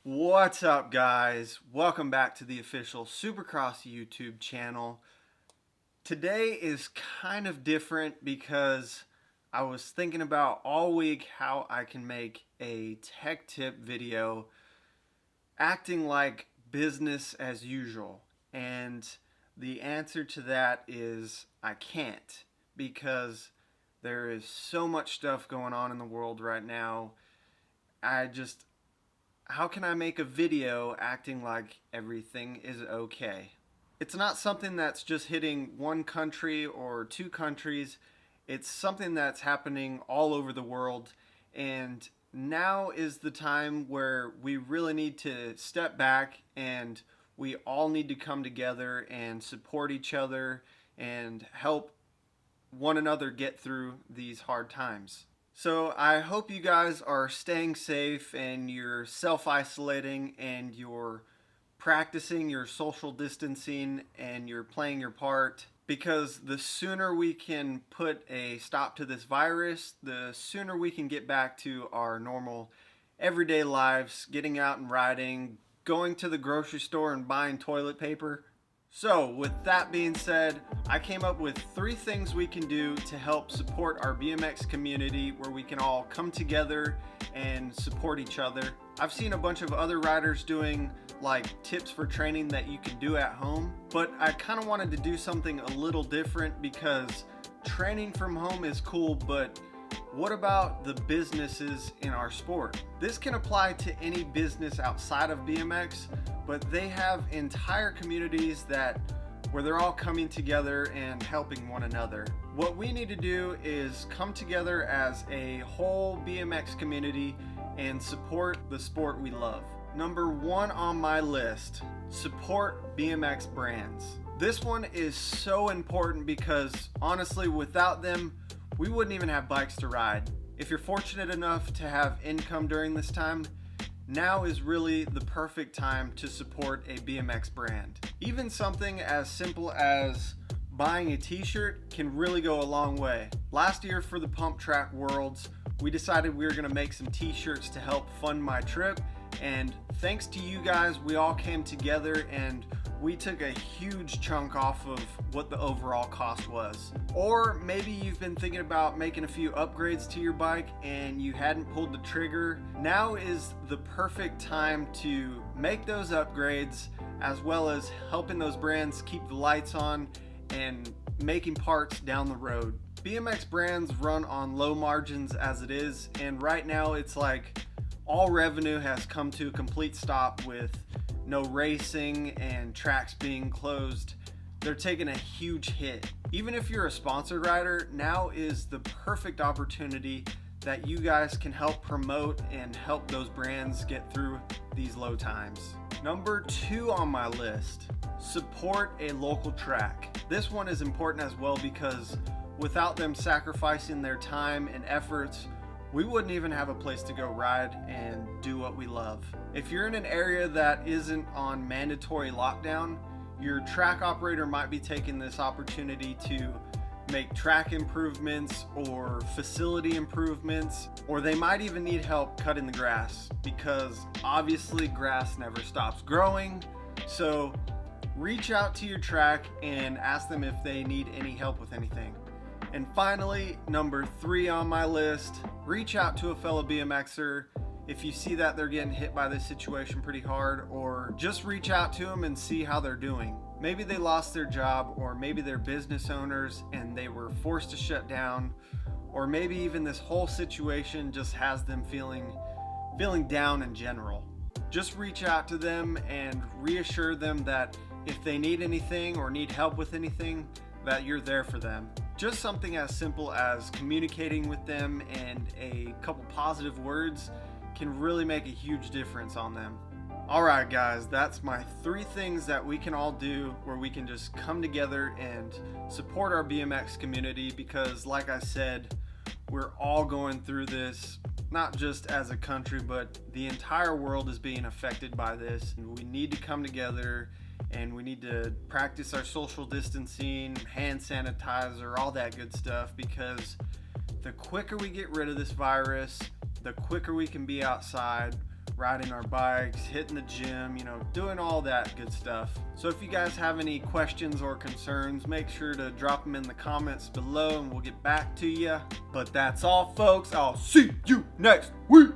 What's up, guys? Welcome back to the official Supercross YouTube channel. Today is kind of different because I was thinking about all week how I can make a tech tip video acting like business as usual. And the answer to that is I can't, because there is so much stuff going on in the world right now. How can I make a video acting like everything is okay? It's not something that's just hitting one country or two countries. It's something that's happening all over the world. And now is the time where we really need to step back and we all need to come together and support each other and help one another get through these hard times. So I hope you guys are staying safe and you're self-isolating and you're practicing your social distancing and you're playing your part, because the sooner we can put a stop to this virus, the sooner we can get back to our normal everyday lives, getting out and riding, going to the grocery store and buying toilet paper. So with that being said, I came up with 3 things we can do to help support our BMX community, where we can all come together and support each other. I've seen a bunch of other riders doing like tips for training that you can do at home, but I kind of wanted to do something a little different, because training from home is cool, but what about the businesses in our sport? This can apply to any business outside of BMX, but they have entire communities where they're all coming together and helping one another. What we need to do is come together as a whole BMX community and support the sport we love. Number 1 on my list, support BMX brands. This one is so important because honestly, without them, we wouldn't even have bikes to ride. If you're fortunate enough to have income during this time, now is really the perfect time to support a BMX brand. Even something as simple as buying a t-shirt can really go a long way. Last year for the Pump Track Worlds, we decided we were gonna make some t-shirts to help fund my trip, and thanks to you guys, we all came together and we took a huge chunk off of what the overall cost was. Or maybe you've been thinking about making a few upgrades to your bike and you hadn't pulled the trigger. Now is the perfect time to make those upgrades, as well as helping those brands keep the lights on and making parts down the road. BMX brands run on low margins as it is, and right now it's like all revenue has come to a complete stop with no racing and tracks being closed. They're taking a huge hit. Even if you're a sponsored rider, now is the perfect opportunity that you guys can help promote and help those brands get through these low times. Number 2 on my list, support a local track. This one is important as well, because without them sacrificing their time and efforts, we wouldn't even have a place to go ride and do what we love. If you're in an area that isn't on mandatory lockdown, your track operator might be taking this opportunity to make track improvements or facility improvements, or they might even need help cutting the grass, because obviously grass never stops growing. So reach out to your track and ask them if they need any help with anything. And finally, number 3 on my list, reach out to a fellow BMXer if you see that they're getting hit by this situation pretty hard, or just reach out to them and see how they're doing. Maybe they lost their job, or maybe they're business owners and they were forced to shut down, or maybe even this whole situation just has them feeling down in general. Just reach out to them and reassure them that if they need anything or need help with anything, that you're there for them. Just something as simple as communicating with them and a couple positive words can really make a huge difference on them. Alright guys, that's my 3 things that we can all do where we can just come together and support our BMX community, because like I said, we're all going through this, not just as a country, but the entire world is being affected by this, and we need to come together and we need to practice our social distancing, hand sanitizer, all that good stuff, because the quicker we get rid of this virus, the quicker we can be outside, riding our bikes, hitting the gym, doing all that good stuff. So if you guys have any questions or concerns, make sure to drop them in the comments below and we'll get back to you. But that's all, folks. I'll see you next week.